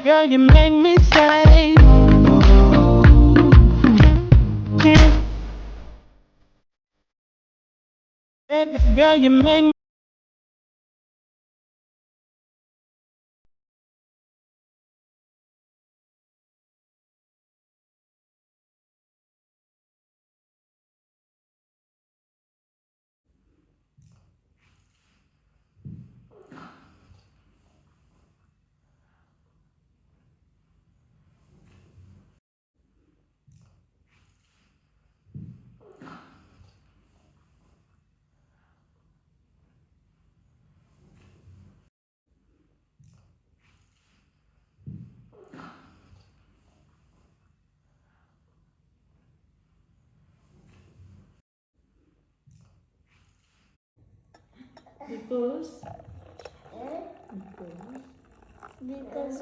Girl, you make me say, girl, you make me. Because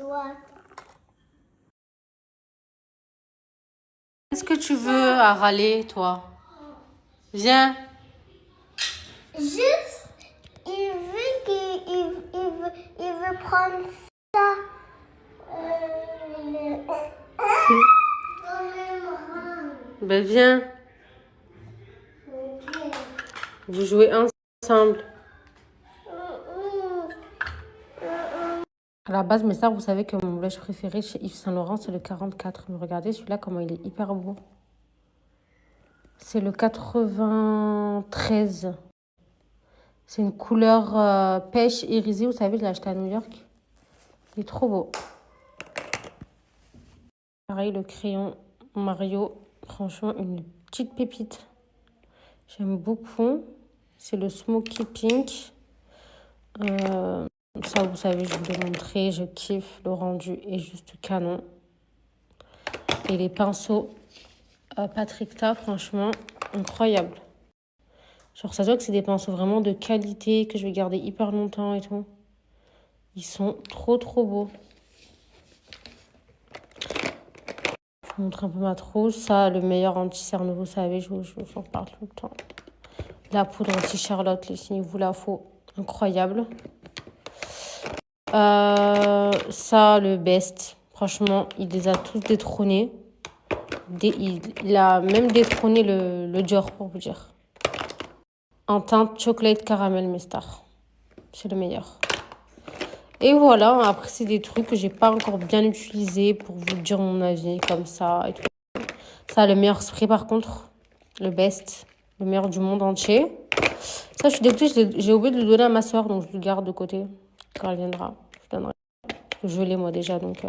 what? Qu'est-ce que tu veux à râler, toi? Viens. Juste, il veut prendre ça. Ben viens. Vous jouez ensemble. À la base, mes sœurs, vous savez que mon blush préféré chez Yves Saint Laurent, c'est le 44. Mais regardez celui-là, comment il est hyper beau. C'est le 93. C'est une couleur pêche irisée. Vous savez, je l'ai acheté à New York. Il est trop beau. Pareil, le crayon Mario. Franchement, une petite pépite. J'aime beaucoup. C'est le Smoky Pink. Ça, vous savez, je vous l'ai montré. Je kiffe. Le rendu est juste canon. Et les pinceaux Patrick Ta, franchement, incroyable. Genre, ça se voit que c'est des pinceaux vraiment de qualité, que je vais garder hyper longtemps et tout. Ils sont trop, trop beaux. Je vous montre un peu ma trousse. Ça, le meilleur anti-cerne, vous savez, je vous en parle tout le temps. La poudre anti-Charlotte, il vous la faut. Incroyable. Ça, le best. Franchement, il les a tous détrônés. Il a même détrôné le Dior, pour vous dire. En teinte chocolate caramel, mes stars. C'est le meilleur. Et voilà, après, c'est des trucs que j'ai pas encore bien utilisés pour vous dire mon avis, comme ça. Et tout. Ça, le meilleur spray, par contre. Le best. Le meilleur du monde entier. Ça, je suis dégoûtée, j'ai oublié de le donner à ma soeur, donc je le garde de côté. Quand elle viendra, je donnerai. Je l'ai, moi, déjà, donc...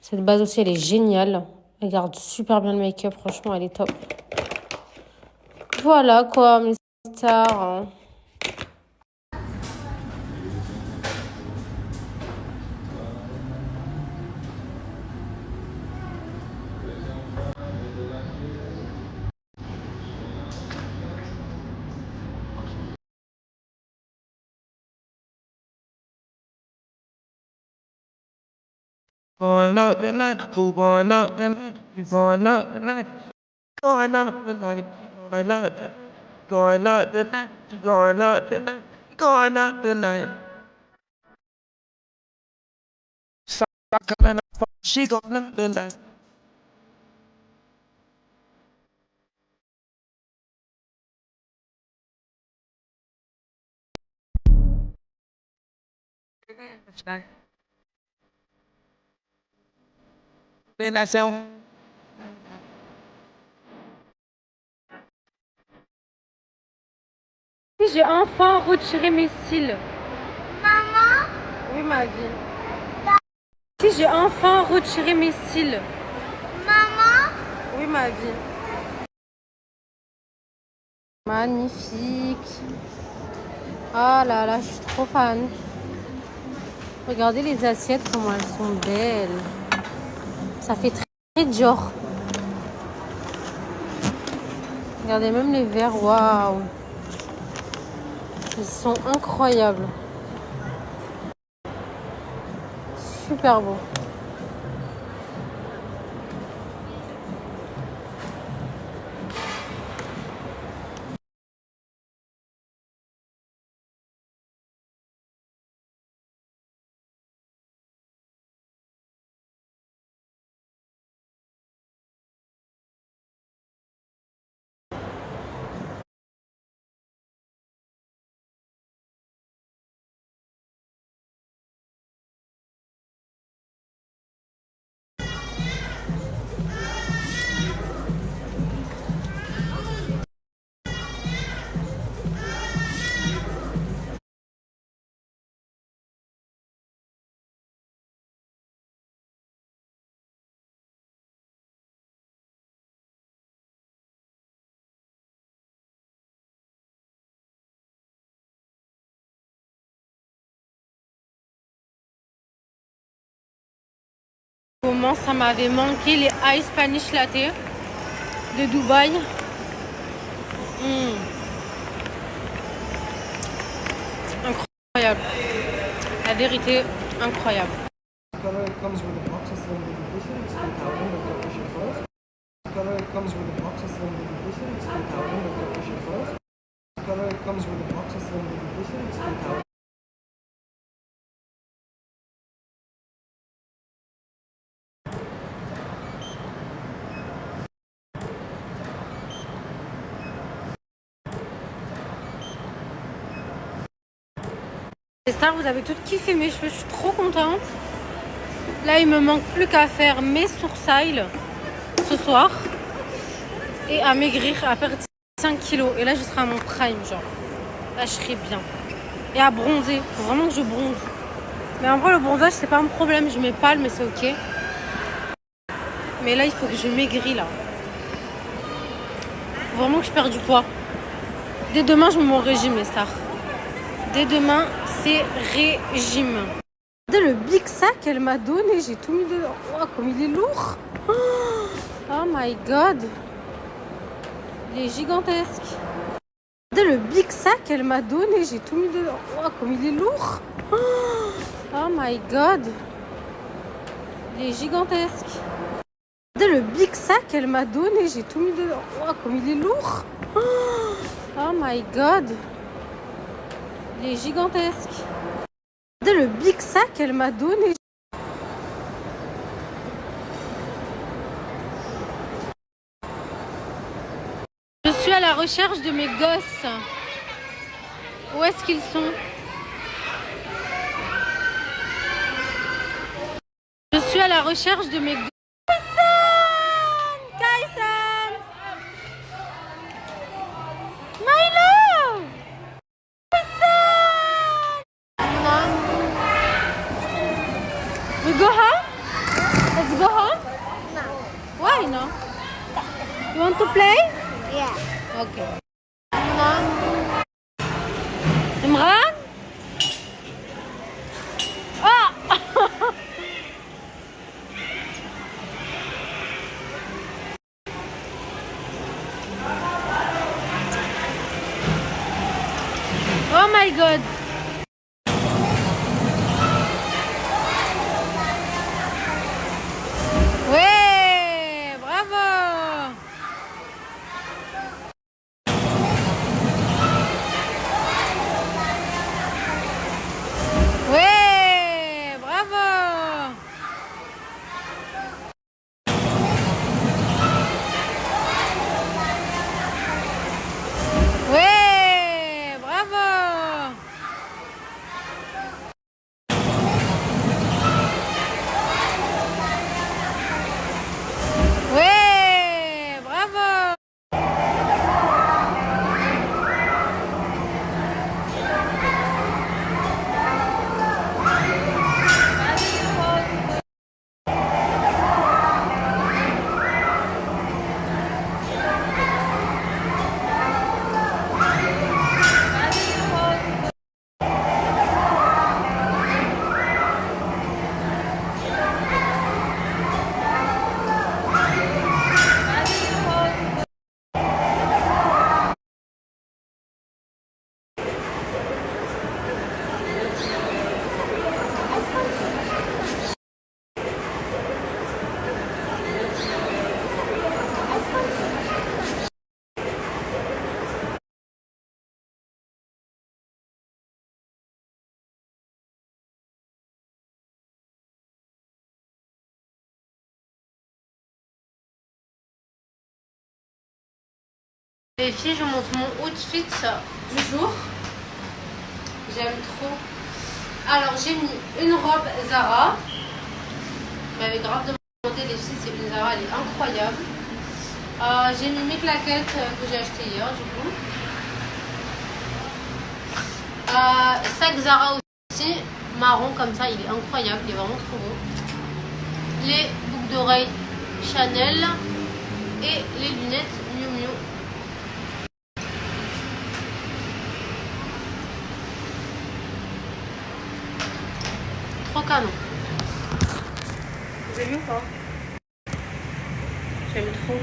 Cette base aussi, elle est géniale. Elle garde super bien le make-up. Franchement, elle est top. Voilà, quoi, mes stars. Going up the night, going up the night, going up the night, going up the night, going up the going up the night, going up the night, going up the night. Stop coming up, she going up the night. Then I said, Si j'ai enfin retiré mes cils. Maman? Oui, ma vie. Si j'ai enfin retiré mes cils. Maman? Oui, ma vie. Magnifique. Oh là là, je suis trop fan. Regardez les assiettes, comment elles sont belles. Ça fait très Dior. Regardez même les verres, waouh. Ils sont incroyables. Super beau. comment ça m'avait manqué les Ice Spanish Latte de Dubaï. Incroyable. La vérité, incroyable. Color comes with a box of limited edition. It's 3,000 with your official first. Color comes with a box of limited edition. It's 3,000 with your official first. Color comes with a box of limited edition. It's 3,000. Les stars, vous avez toutes kiffé mes cheveux, je suis trop contente. Là, il me manque plus qu'à faire mes sourcils ce soir et à maigrir, à perdre 5 kilos. Et là, je serai à mon prime, genre. Là, je serai bien. Et à bronzer, faut vraiment que je bronze. Mais en vrai, le bronzage, c'est pas un problème, je m'épale, mais c'est ok. Mais là, il faut que je maigris, là. Faut vraiment que je perde du poids. Dès demain, je me mets au régime, les stars. Dès demain, c'est régime. Regardez le big sac qu'elle m'a donné, j'ai tout mis dedans. Oh, comme il est lourd. Oh my god. Il est gigantesque. Regardez le big sac qu'elle m'a donné, j'ai tout mis dedans. Oh, comme il est lourd. Oh my god. Il est gigantesque. Regardez le big sac qu'elle m'a donné, j'ai tout mis dedans. Oh, comme il est lourd. Oh my god. Il est gigantesque. Regardez le big sac qu'elle m'a donné. Je suis à la recherche de mes gosses. Où est-ce qu'ils sont? Je suis à la recherche de mes gosses. Kaisen! My love! We go home? Let's go home? No. Why no? You want to play? Yeah. Okay. Imran? Ah! Oh my god! Ouais! Bravo! Ouais! Bravo! Ouais! Bravo! Ouais! Bravo! Les filles, je vous montre mon outfit du jour. J'aime trop. Alors, j'ai mis une robe Zara. Vous m'avez grave demandé, les filles, c'est une Zara, elle est incroyable. J'ai mis mes claquettes que j'ai achetées hier, du coup. Sac Zara aussi, marron comme ça, il est incroyable, il est vraiment trop beau. Les boucles d'oreilles Chanel et les lunettes Miu Miu. Trop canon. T'as vu ou pas? J'aime trop.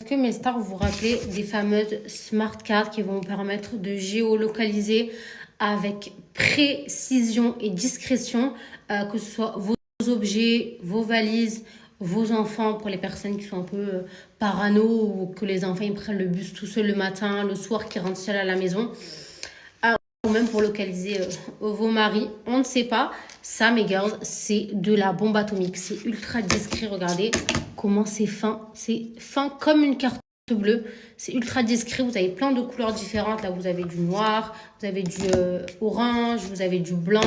Est-ce que mes stars, vous vous rappelez des fameuses smart cards qui vont vous permettre de géolocaliser avec précision et discrétion, que ce soit vos objets, vos valises, vos enfants, pour les personnes qui sont un peu parano ou que les enfants ils prennent le bus tout seuls le matin, le soir, qui rentrent seuls à la maison, ou même pour localiser vos maris, on ne sait pas. Ça, mes girls, c'est de la bombe atomique. C'est ultra discret. Regardez comment c'est fin. C'est fin comme une carte bleue. C'est ultra discret. Vous avez plein de couleurs différentes. Là, vous avez du noir, vous avez du orange, vous avez du blanc,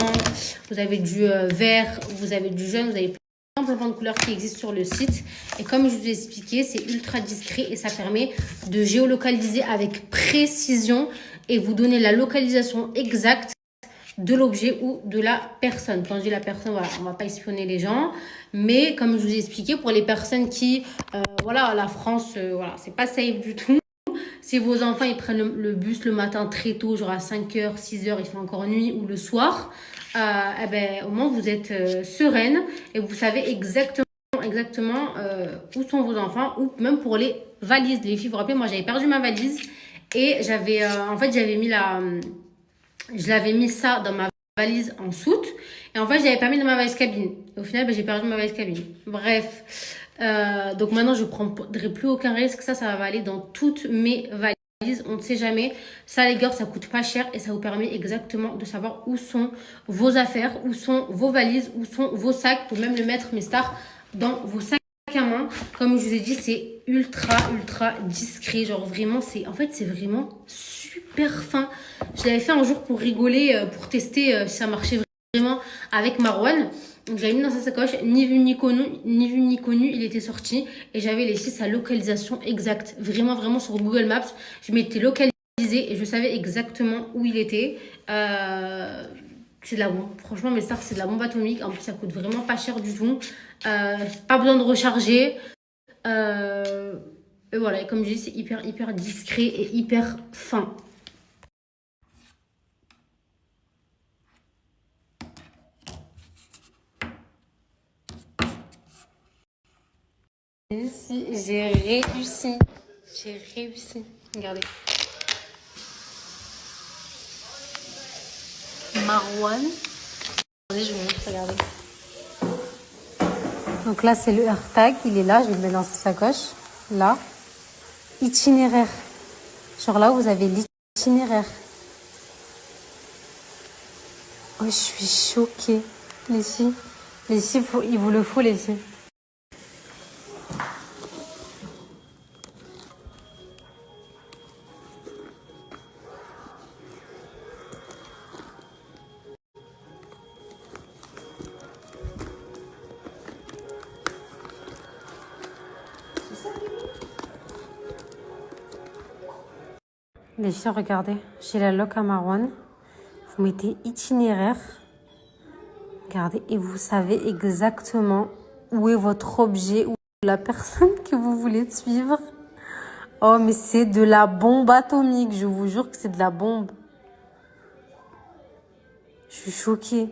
vous avez du vert, vous avez du jaune, vous avez plein de couleurs qui existent sur le site. Et comme je vous ai expliqué, c'est ultra discret et ça permet de géolocaliser avec précision et vous donner la localisation exacte de l'objet ou de la personne. Quand je dis la personne, voilà, on ne va pas espionner les gens. Mais comme je vous ai expliqué, pour les personnes qui, voilà, la France, voilà, c'est pas safe du tout. Si vos enfants, ils prennent le bus le matin très tôt, genre à 5h, 6h, il fait encore nuit, ou le soir, eh ben, au moins, vous êtes sereine et vous savez exactement où sont vos enfants, ou même pour les valises. Les filles, vous vous rappelez, moi, j'avais perdu ma valise et j'avais, en fait, je l'avais mis ça dans ma valise en soute. Et en fait, je l'avais pas mis dans ma valise cabine. Et au final, ben, j'ai perdu ma valise cabine. Bref. Donc maintenant, je ne prendrai plus aucun risque. Ça va aller dans toutes mes valises. On ne sait jamais. Ça, les gars, ça coûte pas cher. Et ça vous permet exactement de savoir où sont vos affaires, où sont vos valises, où sont vos sacs. Vous pouvez même le mettre, mes stars, dans vos sacs à main. Comme je vous ai dit, c'est ultra discret. Genre vraiment, en fait, c'est vraiment super fin. Je l'avais fait un jour pour rigoler, pour tester si ça marchait vraiment avec Marwan. Donc j'avais mis dans sa sacoche, ni vu ni connu, il était sorti. Et j'avais laissé sa localisation exacte. Vraiment sur Google Maps. Je m'étais localisée et je savais exactement où il était. C'est de la bombe. Franchement, mes stars, c'est de la bombe atomique. En plus, ça coûte vraiment pas cher du tout. Pas besoin de recharger. Et voilà, et comme je dis, c'est hyper discret et hyper fin. Ici, j'ai réussi. Regardez. Marwan. Attendez, je vous montre, regardez. Donc là, c'est le AirTag. Il est là, je vais le mettre dans sa sacoche. Là. Itinéraire. Genre là, vous avez l'itinéraire. Oh, je suis choquée. Les filles, il vous le faut, les filles. Les filles, regardez, j'ai la loc à Marwan. Vous mettez itinéraire. Regardez, et vous savez exactement où est votre objet ou la personne que vous voulez suivre. Oh, mais c'est de la bombe atomique. Je vous jure que c'est de la bombe. Je suis choquée.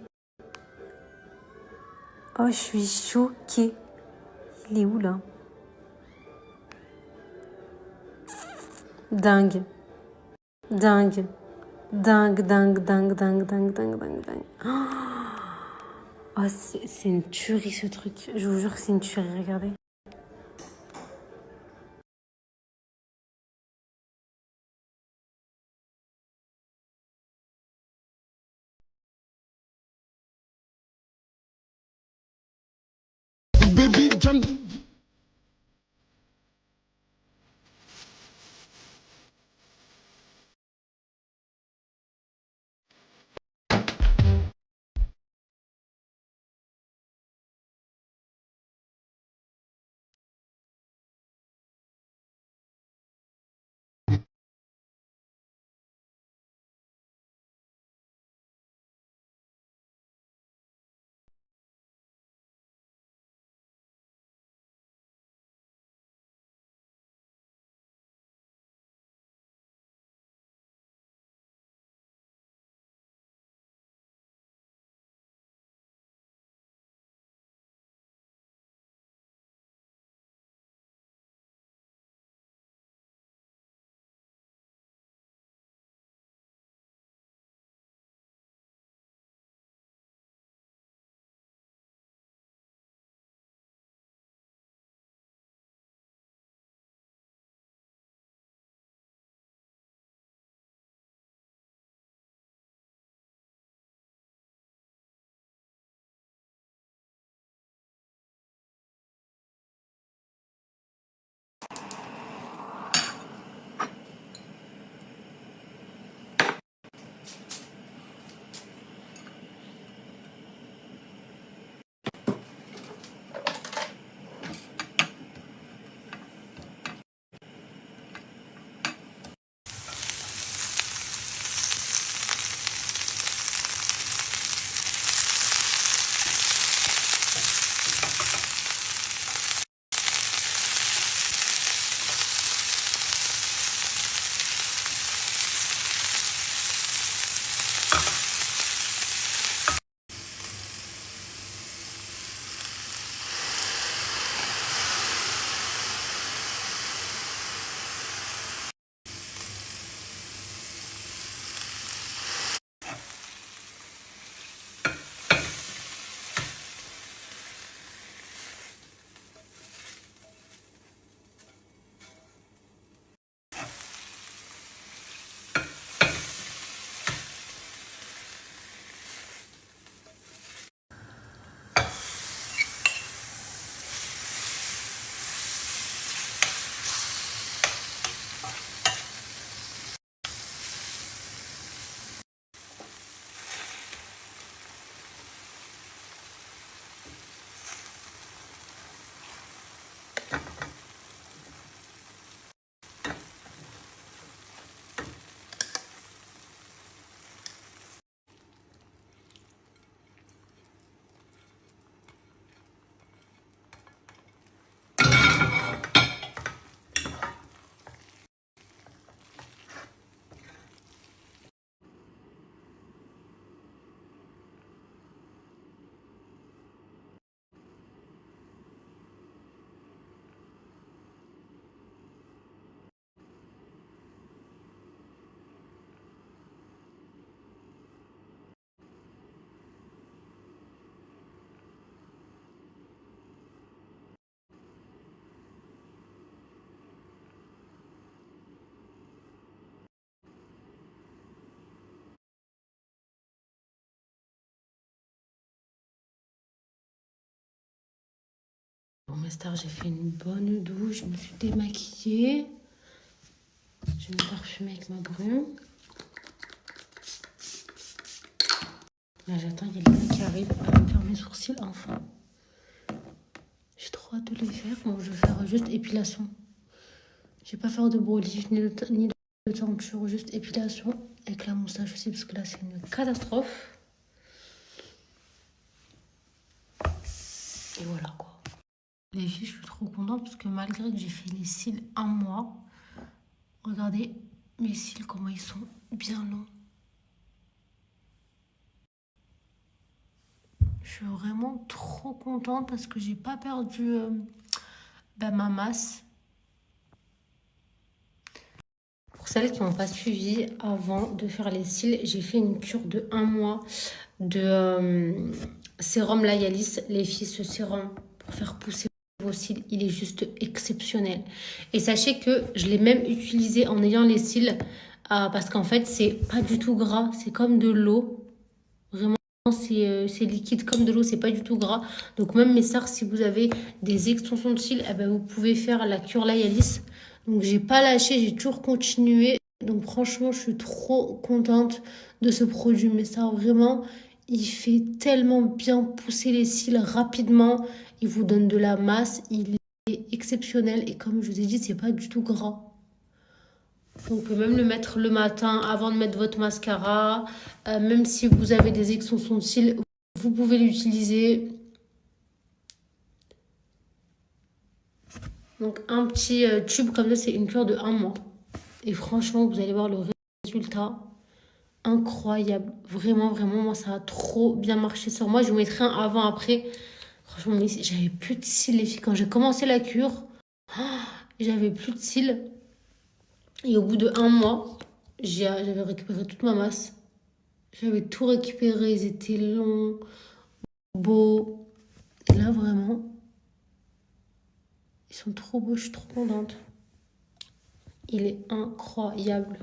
Oh, je suis choquée. Il est où, là? Dingue. Dingue. Oh, c'est une tuerie, ce truc. Je vous jure que c'est une tuerie, regardez. Baby John. mes stars, j'ai fait une bonne douche. Je me suis démaquillée. Je vais me parfumer avec ma brume. Là, j'attends, il y a Lina qui arrive. Elle va me faire mes sourcils enfin. J'ai trop hâte de les faire. Bon, je vais faire juste épilation. Je vais pas faire de beau lift ni de teinture, juste épilation. Avec la moustache aussi, parce que là, c'est une catastrophe. Et voilà quoi. Les filles, je suis trop contente parce que malgré que j'ai fait les cils un mois, regardez mes cils, comment ils sont bien longs. Je suis vraiment trop contente parce que j'ai pas perdu ma masse. Pour celles qui n'ont pas suivi, avant de faire les cils, j'ai fait une cure de 1 mois de sérum Layalis. Les filles, ce sérum pour faire pousser vos cils, il est juste exceptionnel. Et sachez que je l'ai même utilisé en ayant les cils parce qu'en fait, c'est pas du tout gras, c'est comme de l'eau. Vraiment, c'est liquide comme de l'eau, c'est pas du tout gras. Donc même mes stars, si vous avez des extensions de cils, eh ben, vous pouvez faire la cure Layalis. Donc j'ai pas lâché, j'ai toujours continué. Donc franchement, je suis trop contente de ce produit. Mais ça, vraiment, il fait tellement bien pousser les cils rapidement. Il vous donne de la masse. Il est exceptionnel. Et comme je vous ai dit, c'est pas du tout gras. Donc même le mettre le matin avant de mettre votre mascara. Même si vous avez des extensions de cils, vous pouvez l'utiliser. Donc un petit tube comme ça, c'est une cure de 1 mois. Et franchement, vous allez voir le résultat incroyable. Vraiment, vraiment, moi, ça a trop bien marché sur moi. Je vous mettrai un avant-après. Franchement, mais j'avais plus de cils, les filles. Quand j'ai commencé la cure, j'avais plus de cils. Et au bout de 1 mois, j'avais récupéré toute ma masse. J'avais tout récupéré. Ils étaient longs, beaux. Et là, vraiment, ils sont trop beaux. Je suis trop contente. Il est incroyable.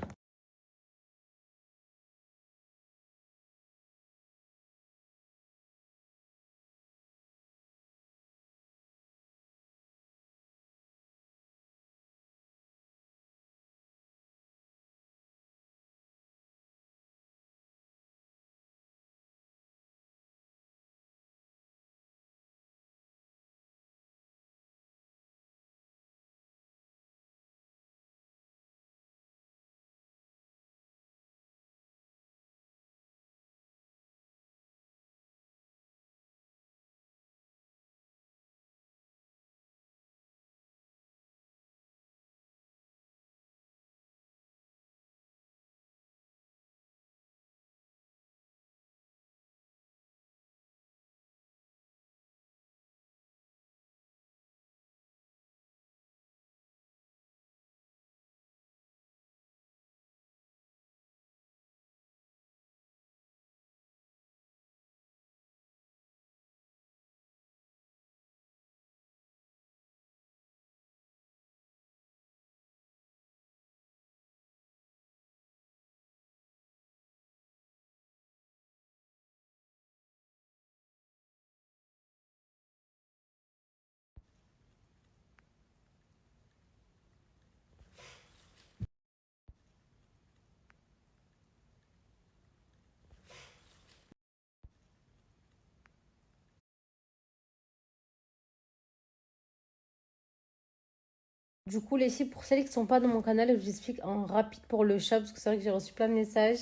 Du coup, les filles, pour celles qui ne sont pas dans mon canal, je vous explique en rapide pour le chat, parce que c'est vrai que j'ai reçu plein de messages.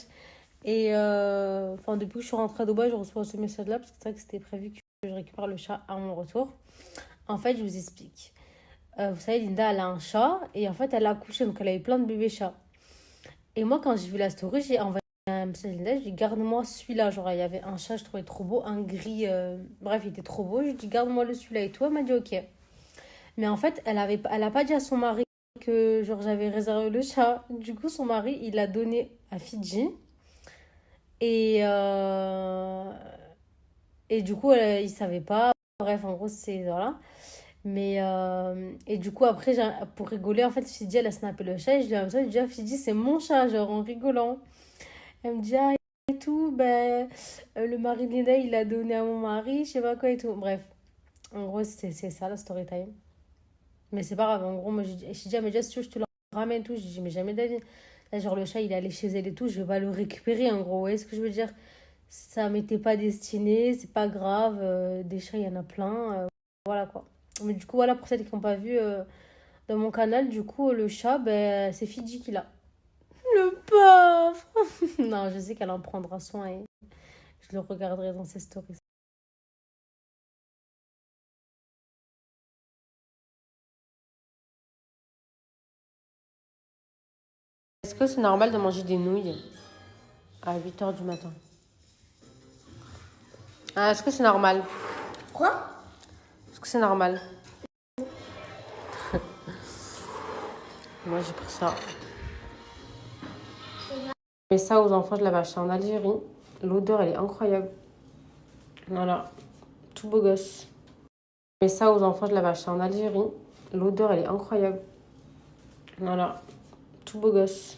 Et depuis que je suis rentrée à Dubaï, je reçois ce message-là, parce que c'est vrai que c'était prévu que je récupère le chat à mon retour. En fait, je vous explique. Vous savez, Linda, elle a un chat, et en fait, elle a accouché, donc elle avait plein de bébés chats. Et moi, quand j'ai vu la story, j'ai envoyé un message à Linda, je lui ai dit, garde-moi celui-là. Genre, il y avait un chat, je trouvais trop beau, un gris, bref, il était trop beau. Je lui ai dit, garde-moi celui-là et tout. Elle m'a dit, ok. Mais en fait, elle a pas dit à son mari que genre j'avais réservé le chat. Du coup, son mari, il l'a donné à Fidji. Et, et du coup, il savait pas. Bref, en gros, c'est voilà. Mais et du coup, après, pour rigoler, en fait, Fidji, elle a snappé le chat. Et je lui ai dit, Fidji, c'est mon chat, genre en rigolant. Elle me dit, ah, et tout, ben, le mari de Linda, il l'a donné à mon mari, je sais pas quoi et tout. Bref. En gros, c'est ça la story time. Mais c'est pas grave. En gros, moi, j'ai dit à Medja, si tu veux, je te le ramène tout. J'ai dit, mais jamais d'avis. Là, genre, le chat, il est allé chez elle et tout. Je vais pas le récupérer, en gros. Vous voyez ce que je veux dire? Ça m'était pas destiné. C'est pas grave. Des chats, il y en a plein. Voilà, quoi. Mais du coup, voilà, pour celles qui n'ont pas vu dans mon canal, du coup, le chat, ben, c'est Fidji qui l'a. Le pauvre. Non, je sais qu'elle en prendra soin et je le regarderai dans ses stories. Est-ce que c'est normal de manger des nouilles à 8h du matin? Ah, est-ce que c'est normal? Quoi? Est-ce que c'est normal? Moi, j'ai pris ça. Mais ça, aux enfants, je l'avais acheté en Algérie. L'odeur, elle est incroyable. Voilà. Tout beau gosse. Mais ça, aux enfants, je l'avais acheté en Algérie. L'odeur, elle est incroyable. Voilà. Tout beau gosse.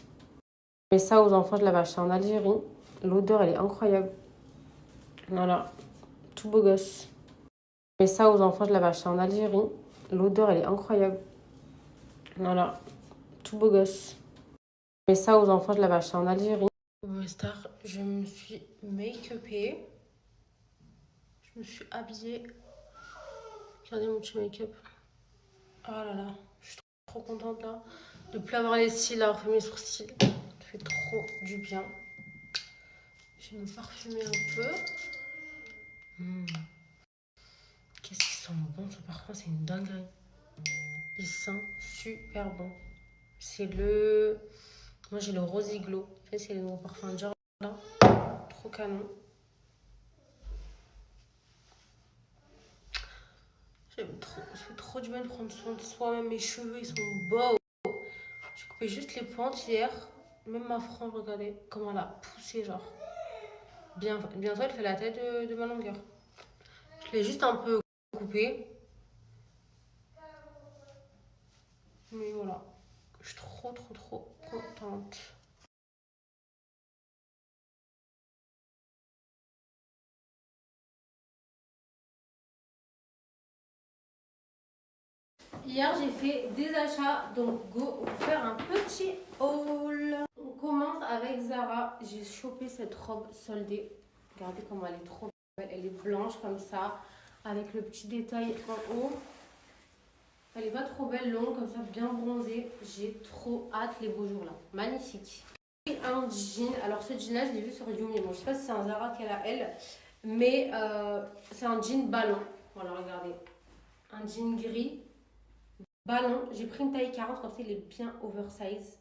Mais ça, aux enfants, je l'avais acheté en Algérie. L'odeur, elle est incroyable. Voilà. Tout beau gosse. Mais ça, aux enfants, je l'avais acheté en Algérie. L'odeur, elle est incroyable. Voilà. Tout beau gosse. Mais ça, aux enfants, je l'avais acheté en Algérie. Mes stars, je me suis make-upée. Je me suis habillée. Regardez mon petit make-up. Oh là là, je suis trop contente là. De plus avoir les cils, avoir fait mes sourcils. Ça fait trop du bien. Je vais me parfumer un peu. Qu'est-ce qu'il sent bon ce parfum, c'est une dinguerie. Il sent super bon. C'est le... Moi j'ai le Rosy Glow. C'est le nouveau parfum Dior là. Trop canon. J'aime trop. Ça fait trop du bien de prendre soin de soi. Même mes cheveux, ils sont beaux. J'ai coupé juste les pointes hier. Même ma frange, regardez comment elle a poussé, genre. Bientôt, elle fait la taille de ma longueur. Je l'ai juste un peu coupée. Mais voilà. Je suis trop, trop, trop contente. Hier, j'ai fait des achats, donc go, on va faire un petit haul. On commence avec Zara. J'ai chopé cette robe soldée. Regardez comment elle est trop belle. Elle est blanche comme ça, avec le petit détail en haut. Elle est pas trop belle, longue, comme ça, bien bronzée. J'ai trop hâte les beaux jours là. Magnifique. Et un jean. Alors ce jean là, je l'ai vu sur Yumi. Bon, je sais pas si c'est un Zara qu'elle a elle, mais c'est un jean ballon. Voilà, regardez. Un jean gris. Ballon, j'ai pris une taille 40, comme ça il est bien oversize.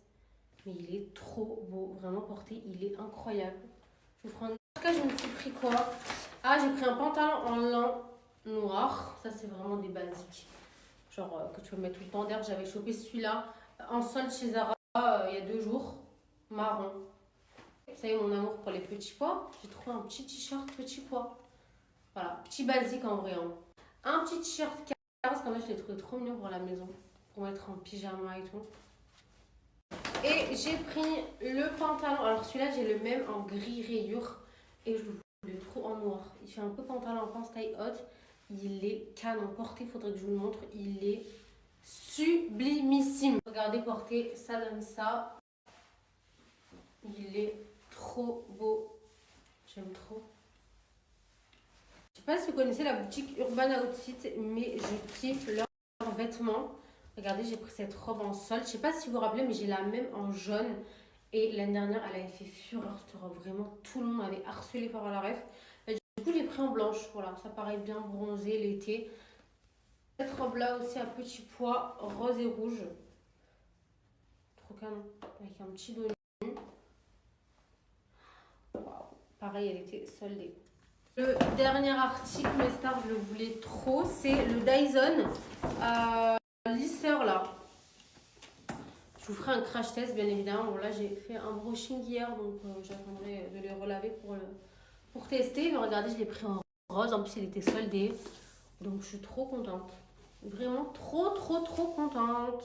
Mais il est trop beau, vraiment porté, il est incroyable. Je vous prends... En tout cas, je me suis pris quoi? Ah, j'ai pris un pantalon en lin noir. Ça, c'est vraiment des basiques. Genre que tu peux mettre tout le temps. D'ailleurs, j'avais chopé celui-là en solde chez Zara il y a 2 jours. Marron. Ça y est, mon amour pour les petits pois. J'ai trouvé un petit t-shirt petit pois. Voilà, petit basique en vrai. Hein. Un petit t-shirt parce qu'en fait, je l'ai trouvé trop mignon pour la maison. Pour mettre en pyjama et tout. Et j'ai pris le pantalon. Alors celui-là, j'ai le même en gris rayure. Et je le voulais trop en noir. Il fait un peu pantalon en pince taille haute. Il est canon porté. Il faudrait que je vous le montre. Il est sublimissime. Regardez porté, ça donne ça. Il est trop beau. J'aime trop. Je sais pas si vous connaissez la boutique Urban Outfit, mais je kiffe leurs vêtements. Regardez, j'ai pris cette robe en solde. Je sais pas si vous vous rappelez, mais j'ai la même en jaune. Et l'année dernière, elle avait fait fureur cette robe. Vraiment, tout le monde m'avait harcelé par la ref. Et du coup, j'ai pris en blanche. Voilà, ça paraît bien bronzé l'été. Cette robe-là aussi à petits pois, rose et rouge. Trop canon. Avec un petit dos nu. Waouh. Pareil, elle était soldée. Le dernier article, mes stars, je le voulais trop, c'est le Dyson lisseur là. Je vous ferai un crash test bien évidemment. Bon là j'ai fait un brushing hier donc j'attendrai de les relaver pour tester. Mais regardez, je l'ai pris en rose, en plus il était soldé. Donc je suis trop contente. Vraiment trop contente.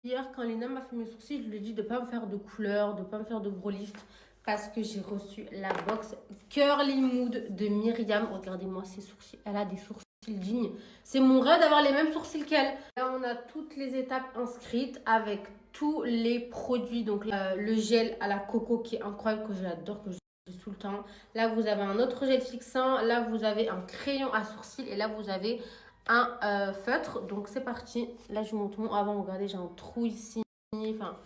Hier quand Lina m'a fait mes sourcils, je lui ai dit de ne pas me faire de couleurs, de ne pas me faire de gros lift. Parce que j'ai reçu la box Curly Mood de Myriam. Regardez-moi ses sourcils. Elle a des sourcils dignes. C'est mon rêve d'avoir les mêmes sourcils qu'elle. Là, on a toutes les étapes inscrites avec tous les produits. Donc, le gel à la coco qui est incroyable, que j'adore, que j'utilise tout le temps. Là, vous avez un autre gel fixant. Là, vous avez un crayon à sourcils. Et là, vous avez un feutre. Donc, c'est parti. Là, je vous montre mon avant. Regardez, j'ai un trou ici. Enfin,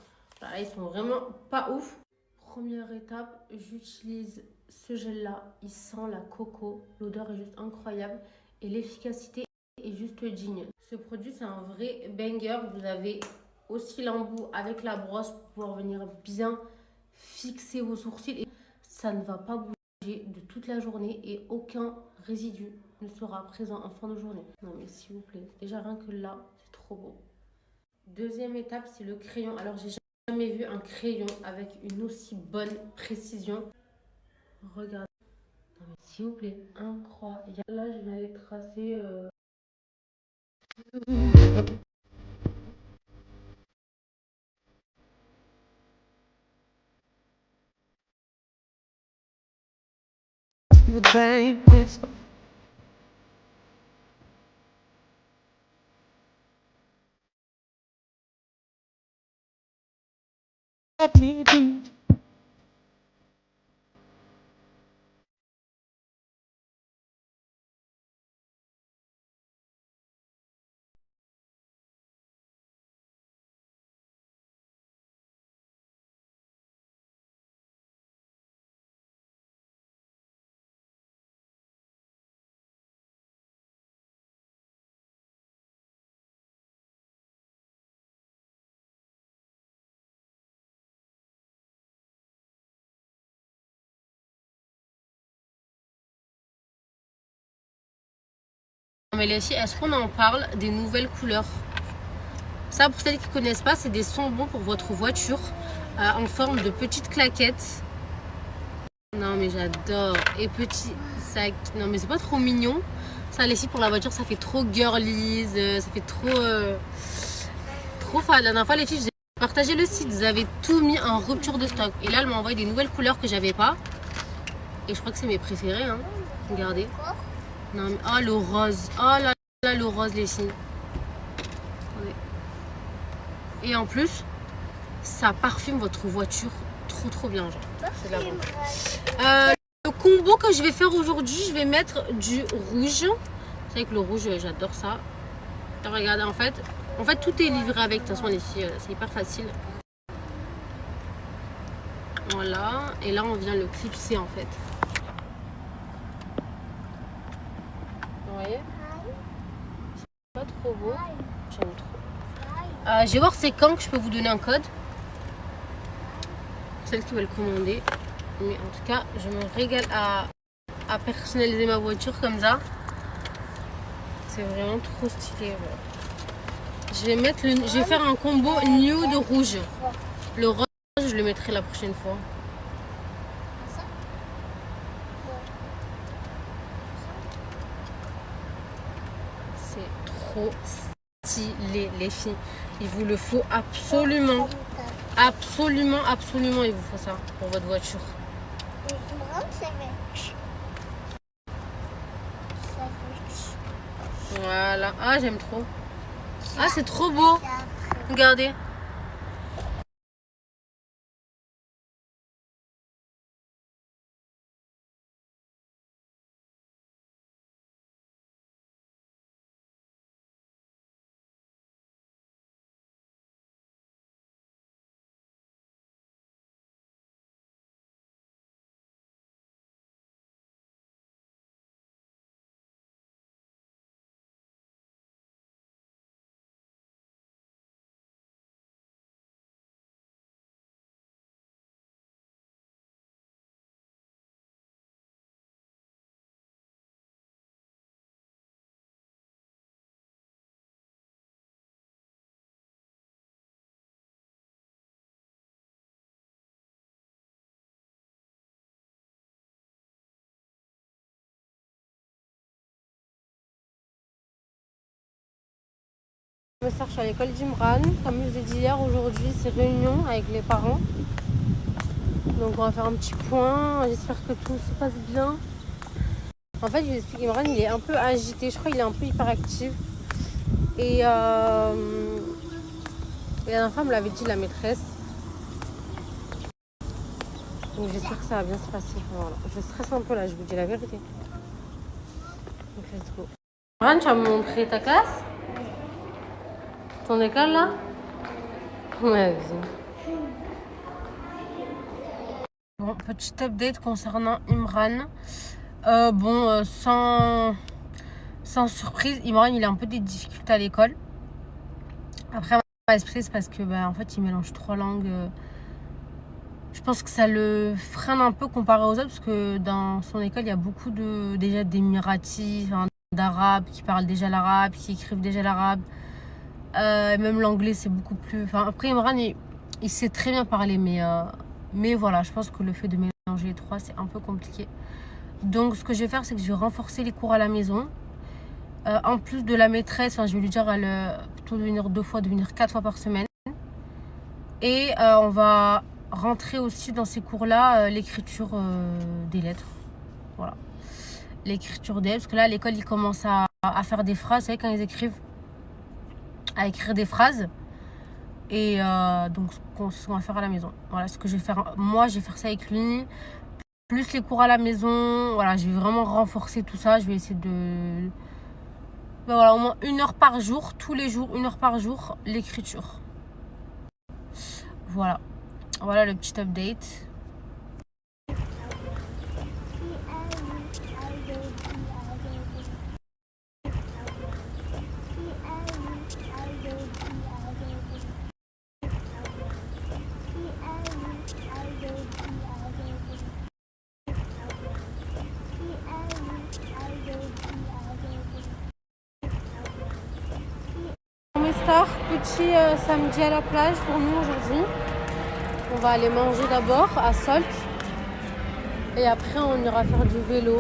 là, ils sont vraiment pas ouf. Première étape, j'utilise ce gel-là. Il sent la coco. L'odeur est juste incroyable. Et l'efficacité est juste digne. Ce produit, c'est un vrai banger. Vous avez aussi l'embout avec la brosse pour pouvoir venir bien fixer vos sourcils. Et ça ne va pas bouger de toute la journée et aucun résidu ne sera présent en fin de journée. Non mais s'il vous plaît, déjà rien que là, c'est trop beau. Deuxième étape, c'est le crayon. Alors, j'ai jamais vu un crayon avec une aussi bonne précision. Regardez. Non mais s'il vous plaît, incroyable. Là, je vais aller tracer... The pain is let me do. Mais les filles, est-ce qu'on en parle des nouvelles couleurs? Ça, pour celles qui ne connaissent pas, c'est des sambons pour votre voiture en forme de petites claquettes. Non mais j'adore. Et petit sac. Non mais c'est pas trop mignon. Ça, les filles, pour la voiture, ça fait trop girlies. Ça fait trop... trop fan. La dernière fois, les filles, je vous ai partagé le site. Vous avez tout mis en rupture de stock. Et là, elle m'a envoyé des nouvelles couleurs que j'avais pas. Et je crois que c'est mes préférés. Hein. Regardez. Non mais... Oh, le rose. Oh là là, le rose, les filles. Attendez. Et en plus, ça parfume votre voiture trop bien. Genre. C'est la bombe. Le combo que je vais faire aujourd'hui, je vais mettre du rouge. Vous savez que le rouge, j'adore ça. Et regardez, en fait, tout est livré avec. De toute façon, les filles, c'est hyper facile. Voilà. Et là, on vient le clipser, en fait. Vous voyez? C'est pas trop beau. J'aime trop. Je vais voir c'est quand que je peux vous donner un code. Celles qui veulent commander. Mais en tout cas, je me régale à personnaliser ma voiture comme ça. C'est vraiment trop stylé. Voilà. Je vais faire un combo nude rouge. Le rose, je le mettrai la prochaine fois. C'est trop stylé, les filles. Il vous le faut absolument. Absolument, il vous faut ça pour votre voiture. Voilà. Ah, j'aime trop. Ah, c'est trop beau. Regardez. Je me cherche à l'école d'Imran. Comme je vous ai dit hier, aujourd'hui c'est réunion avec les parents. Donc on va faire un petit point. J'espère que tout se passe bien. En fait, je vous explique, Imran, il est un peu agité. Je crois qu'il est un peu hyperactif. Et la dernière fois, me l'avait dit la maîtresse. Donc j'espère que ça va bien se passer. Voilà. Je stresse un peu là, je vous dis la vérité. Donc let's go. Imran, tu vas me montrer ta classe? Ton école là? Ouais, vas-y. Bon, petit update concernant Imran. Sans surprise, Imran il a un peu des difficultés à l'école. Après, pas exprès, c'est parce que en fait il mélange 3 langues. Je pense que ça le freine un peu comparé aux autres parce que dans son école il y a beaucoup déjà d'émiratis, d'arabes qui parlent déjà l'arabe, qui écrivent déjà l'arabe. Même l'anglais c'est beaucoup plus. Enfin, après Imran il sait très bien parler, mais voilà, je pense que le fait de mélanger les 3 c'est un peu compliqué. Donc ce que je vais faire, c'est que je vais renforcer les cours à la maison. En plus de la maîtresse, je vais lui dire plutôt de venir 2 fois, de venir 4 fois par semaine. Et on va rentrer aussi dans ces cours-là l'écriture des lettres. Voilà. L'écriture des lettres, parce que là à l'école, ils commencent à faire des phrases. Vous savez, quand ils écrivent, à écrire des phrases. Et donc ce qu'on va faire à la maison. Voilà ce que je vais faire. Moi, je vais faire ça avec lui. Plus les cours à la maison, voilà, je vais vraiment renforcer tout ça. Je vais essayer de... voilà, au moins 1 heure par jour, tous les jours, 1 heure par jour, l'écriture. Voilà. Voilà le petit update. Petit samedi à la plage pour nous aujourd'hui. On va aller manger d'abord à Salt et après on ira faire du vélo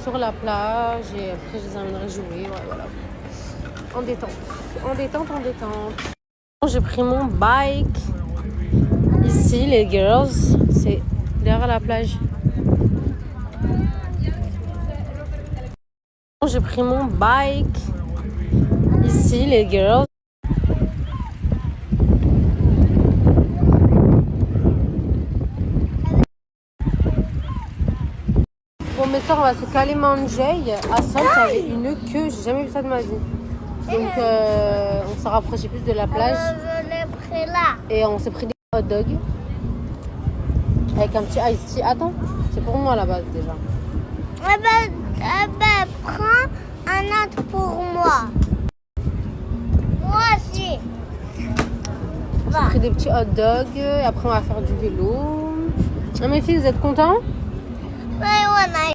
sur la plage et après je les emmènerai jouer. Ouais, voilà. En détente. En détente, en détente. J'ai pris mon bike ici, les girls. C'est derrière la plage. J'ai pris mon bike ici, les girls. Bon, mes soeurs, on va se caler manger. À Salt, il y avait une queue, j'ai jamais vu ça de ma vie. Donc, on s'est rapproché plus de la plage. Et on s'est pris des hot dogs avec un petit iced tea. Attends, c'est pour moi à la base déjà. Prends un autre pour moi. Moi aussi. On s'est pris des petits hot dogs et après on va faire du vélo. Ah, mes filles, vous êtes contents? I want ice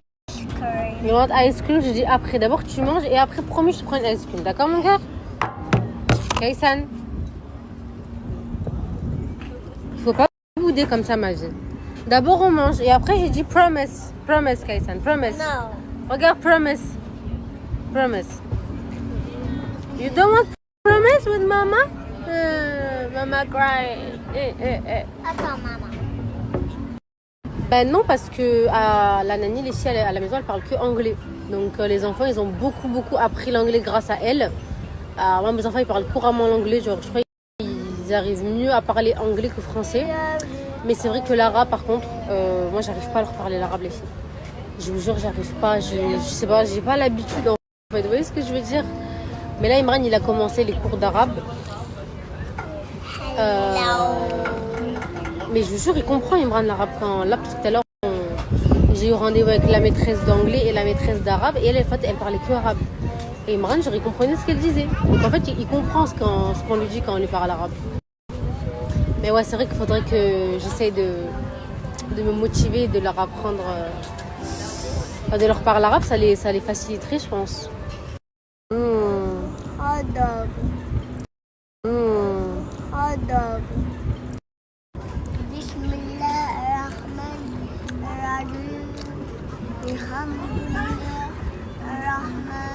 cream. You want ice cream? Je dis après. D'abord tu manges et après promis je te prends une ice cream. D'accord mon cœur? Kaysan. Il faut pas bouder comme ça ma vie. D'abord on mange et après j'ai dit promise. Promise Kaysan. Promise. No. Regarde promise. Promise. You don't want promise with mama? Mama cry. Attends, maman. Ben non, parce que à la nanny, les filles à la maison, elles parlent que anglais. Donc les enfants, ils ont beaucoup appris l'anglais grâce à elles. Moi, mes enfants, ils parlent couramment l'anglais. Genre, je crois qu'ils arrivent mieux à parler anglais que français. Mais c'est vrai que l'arabe, par contre, moi, j'arrive pas à leur parler l'arabe, les filles. Je vous jure, j'arrive pas. Je sais pas, j'ai pas l'habitude. En fait, vous voyez ce que je veux dire? Mais là, Imran, il a commencé les cours d'arabe. Mais je vous jure, il comprend Imran l'arabe là, parce que tout à l'heure, j'ai eu rendez-vous avec la maîtresse d'anglais et la maîtresse d'arabe, et elle parlait que arabe. Et Imran, il comprenait ce qu'elle disait. Donc en fait, il comprend ce qu'on lui dit quand on lui parle arabe. Mais ouais, c'est vrai qu'il faudrait que j'essaye de me motiver, de leur apprendre, de leur parler arabe, ça les faciliterait, je pense. Hot dog. Hot dog. Bismillahirrahmanirrahim. Alhamdulillahirrahmanirrahim.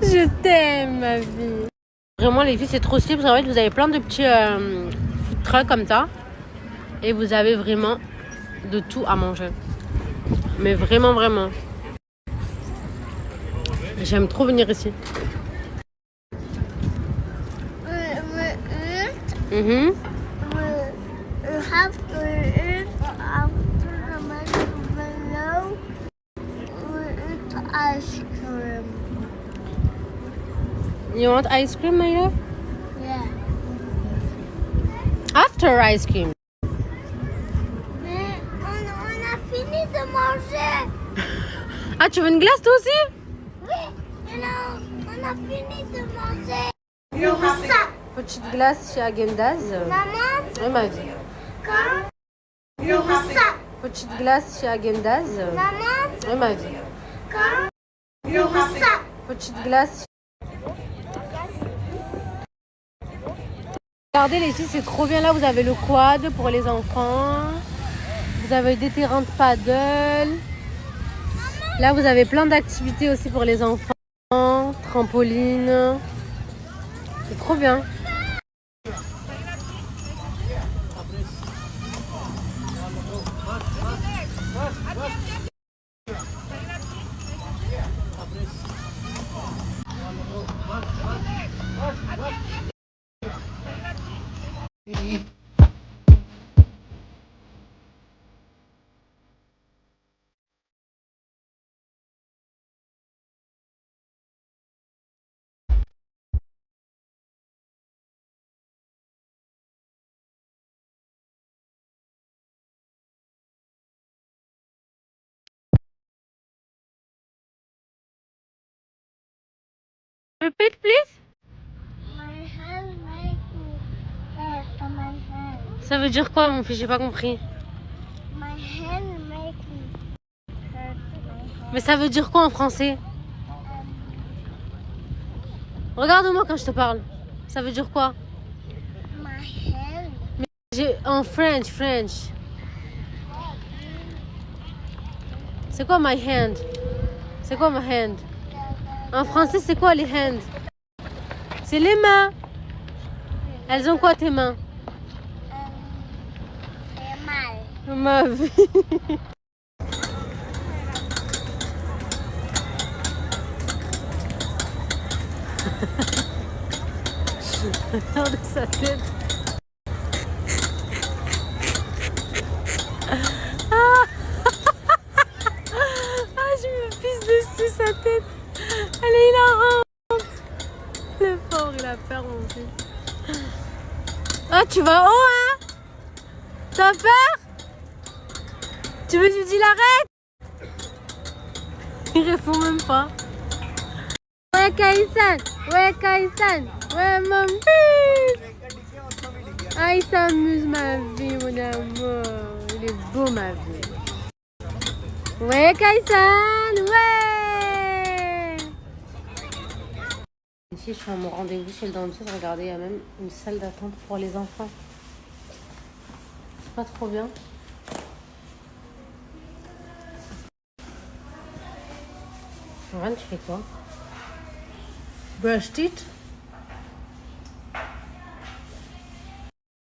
Je t'aime, ma vie. Vraiment, les filles, c'est trop stylé parce qu'en fait, vous avez plein de petits food trucks comme ça. Et vous avez vraiment de tout à manger. Mais vraiment, vraiment. J'aime trop venir ici. We have to eat after the menu below. We eat ice cream. You want ice cream, my love? Yeah. After ice cream. Mais on a fini de manger. Ah, tu veux une glace toi aussi? Oui, mais là, on a fini de manger. Ça. Petite glace chez Häagen-Dazs. Maman, Oui, ma vie. quand ça. Petite glace chez Häagen-Dazs. Maman, Oui, ma vie. quand ça. Petite glace. Regardez les filles, c'est trop bien. Là, vous avez le quad pour les enfants. Vous avez des terrains de paddle. Là, vous avez plein d'activités aussi pour les enfants. Trampoline. C'est trop bien. Repeat, please. My hand make me hurt on my hand. Ça veut dire quoi, mon fils? J'ai pas compris. My hand make me hurt my hand. Mais ça veut dire quoi en français? Regarde-moi quand je te parle. Ça veut dire quoi? My hand. En French. C'est quoi my hand? C'est quoi my hand? En français, c'est quoi les hands? C'est les mains. Elles ont quoi tes mains? C'est mal. Ma vie. Regarde sa tête. Je me pisse dessus sa tête. Elle est hilarante. Le fort, il a peur mon fils. Ah, tu vas haut, hein? T'as peur? Tu veux que je lui dise l'arrête? Il répond même pas. Ouais, Kaïsan. Ouais, Kaïsan. Ouais, mon fils. Ah, il s'amuse, ma vie, mon amour. Il est beau, ma vie. Ouais, Kaïsan. Ouais. Ici, je suis à mon rendez-vous chez le dentiste. Regardez, il y a même une salle d'attente pour les enfants. C'est pas trop bien. Regarde, tu fais quoi? Brush teeth?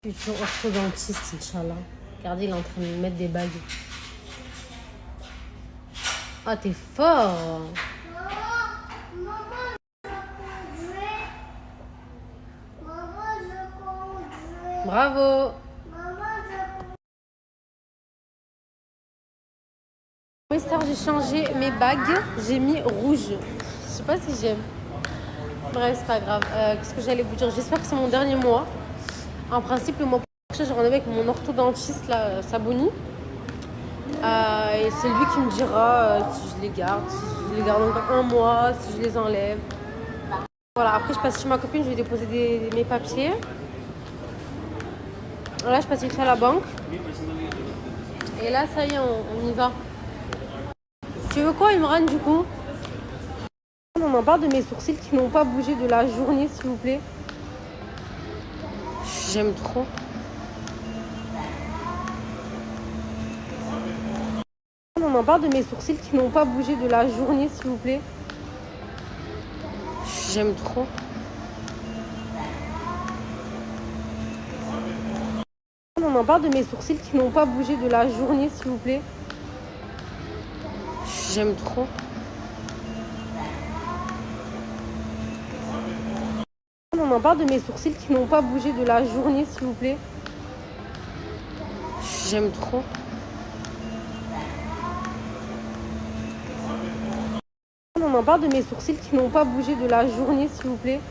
Futur orthodontiste, Inch'Allah. Regardez, il est en train de me mettre des bagues. Ah, t'es fort! Bravo! Mister, j'ai changé mes bagues, j'ai mis rouge. Je sais pas si j'aime. Bref, c'est pas grave. Qu'est-ce que j'allais vous dire? J'espère que c'est mon dernier mois. En principe, le mois prochain, j'ai rendez-vous avec mon orthodontiste, là, Sabouni. Et c'est lui qui me dira si je les garde, si je les garde encore un mois, si je les enlève. Voilà, après, je passe chez ma copine, je vais déposer mes papiers. Là, je passe une fois à la banque. Et là, ça y est, on y va. Tu veux quoi, Imran, du coup? On en parle de mes sourcils qui n'ont pas bougé de la journée, s'il vous plaît. J'aime trop. On en parle de mes sourcils qui n'ont pas bougé de la journée, s'il vous plaît. J'aime trop. On On en parle de mes sourcils qui n'ont pas bougé de la journée, s'il vous plaît. J'aime trop. On en parle de mes sourcils qui n'ont pas bougé de la journée, s'il vous plaît. J'aime trop. On en parle de mes sourcils qui n'ont pas bougé de la journée, s'il vous plaît.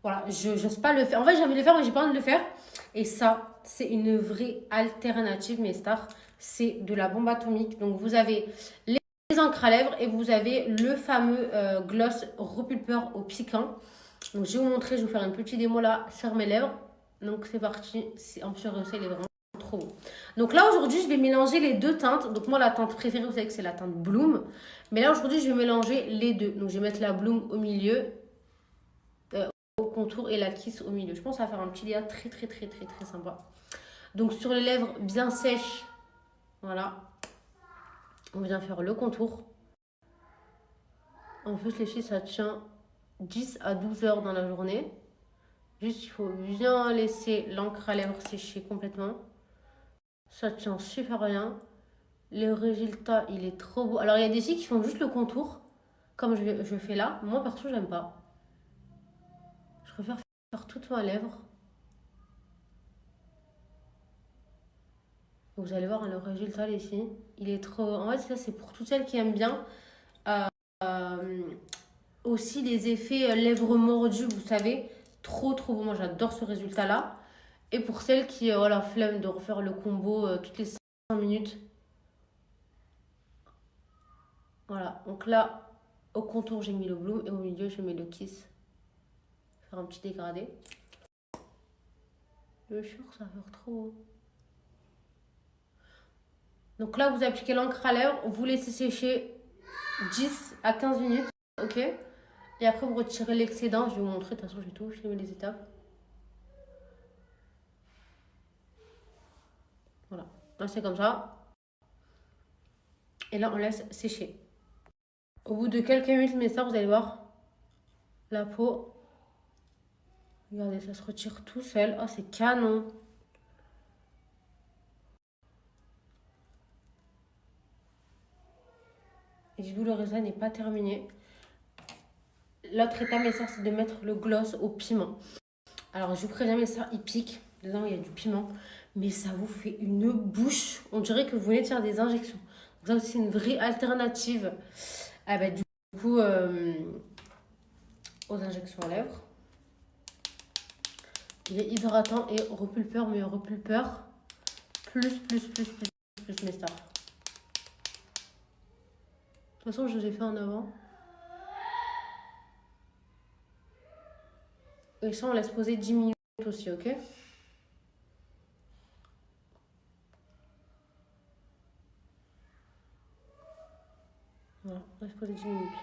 Voilà, je n'ose pas le faire. En fait, j'ai envie de le faire, mais j'ai pas envie de le faire. Et ça, c'est une vraie alternative, mes stars. C'est de la bombe atomique. Donc, vous avez les encres à lèvres et vous avez le fameux gloss repulpeur au piquant. Donc, je vais vous montrer, je vais vous faire une petite démo là sur mes lèvres. Donc, c'est parti. En plus, il est vraiment trop beau. Donc là, aujourd'hui, je vais mélanger les deux teintes. Donc, moi, la teinte préférée, vous savez que c'est la teinte Bloom. Mais là, aujourd'hui, je vais mélanger les deux. Donc, je vais mettre la Bloom au milieu. Au contour et la kiss au milieu. Je pense que ça va faire un petit dégât très sympa. Donc sur les lèvres bien sèches, voilà, on vient faire le contour. En plus les filles, ça tient 10 à 12 heures dans la journée. Juste il faut bien laisser l'encre à lèvres sécher complètement. Ça tient super bien. Le résultat, il est trop beau. Alors il y a des filles qui font juste le contour, comme je fais là. Moi perso, j'aime pas. Je préfère faire toute ma lèvre. Vous allez voir le résultat, les filles. Il est trop... En fait, ça, c'est pour toutes celles qui aiment bien. Aussi, les effets lèvres mordues, vous savez. Trop beau. Moi, j'adore ce résultat-là. Et pour celles qui ont la flemme de refaire le combo toutes les 5 minutes. Voilà. Donc là, au contour, j'ai mis le Bloom. Et au milieu, je mets le Kiss. Faire un petit dégradé. Je jure, ça va faire trop beau. Donc là, vous appliquez l'encre à lèvres, vous laissez sécher 10 à 15 minutes, ok? Et après, vous retirez l'excédent. Je vais vous montrer, de toute façon, j'ai tout, je les mets les étapes. Voilà, là, c'est comme ça. Et là, on laisse sécher. Au bout de quelques minutes, mes sœurs, vous allez voir la peau. Regardez, ça se retire tout seul. Oh, c'est canon. Et du coup, le résultat n'est pas terminé. L'autre étape, mes sœurs, c'est de mettre le gloss au piment. Alors, je vous préviens, mes sœurs, il pique. Dedans, il y a du piment. Mais ça vous fait une bouche. On dirait que vous venez de faire des injections. Donc, ça aussi, c'est une vraie alternative du coup, aux injections à lèvres. Il est hydratant et repulpeur, mais repulpeur plus, mes stars. De toute façon, je vous ai fait en avant. Et ça, on laisse poser 10 minutes aussi, ok? Voilà, on laisse poser 10 minutes.